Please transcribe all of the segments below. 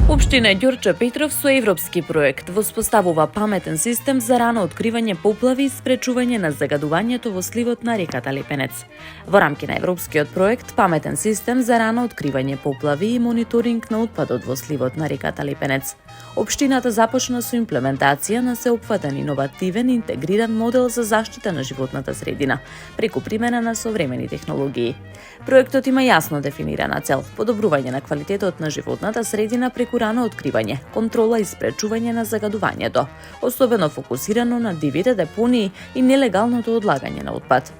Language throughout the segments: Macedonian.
Општина Ѓурче Петров со европски проект воспоставува паметен систем за рано откривање поплави и спречување на загадувањето во сливот на реката Лепенец. Во рамки на европскиот проект паметен систем за рано откривање поплави и мониторинг на отпадот во сливот на реката Лепенец. Општината започна со имплементација на сеопфатен иновативен интегриран модел за заштита на животната средина преку примена на современи технологии. Проектот има јасно дефинирана цел – подобрување на квалитетот на животната средина преку рано откривање, контрола и спречување на загадувањето, особено фокусирано на дивите депонии и нелегалното одлагање на отпад.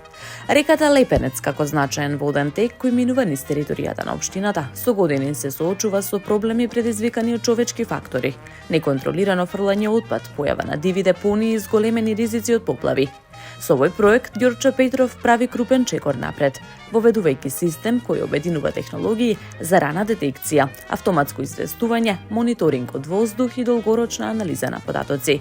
Реката Лепенец, како значаен воден тек кој минува низ територијата на општината, со години се соочува со проблеми предизвикани од човечки фактори, неконтролирано фрлање отпад, појава на диви депонии и зголемени ризици од поплави. Со овој проект Ѓурче Петров прави крупен чекор напред, воведувајќи систем кој обединува технологии за рана детекција, автоматско известување, мониторинг од воздух и долгорочна анализа на податоци.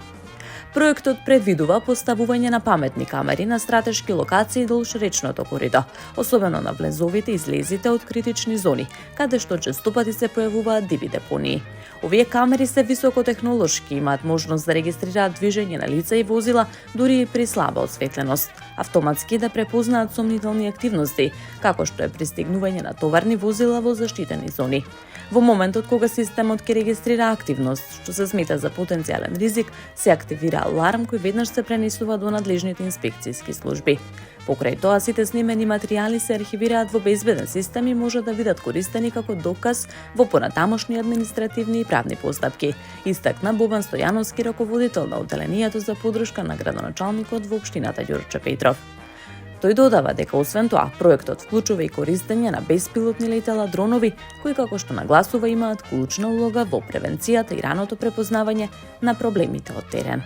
Проектот предвидува поставување на паметни камери на стратешки локации долж речното коридо, особено на влезовите и излезите од критични зони, каде што честопати се појавуваат диви депонии. Овие камери се високотехнолошки, имаат можност да регистрираат движење на лица и возила дури и при слаба осветленост, автоматски да препознаат сомнителни активности, како што е пристигнување на товарни возила во заштитени зони. Во моментот кога системот ќе регистрира активност, што се смета за потенцијален ризик, се активира аларм кој веднаш се пренесува до надлежните инспекцијски служби. Покрај тоа, сите снимени материјали се архивираат во безбеден систем и може да бидат користени како доказ во понатамошни административни и правни постапки, истакна Бобан Стојановски, раководител на одделението за подршка на градоначалникот во општината Ѓурче Петров. Тој додава дека освен тоа, проектот вклучува и користење на беспилотни летала дронови, кои како што нагласува имаат клучна улога во превенцијата и раното препознавање на проблемите од терен.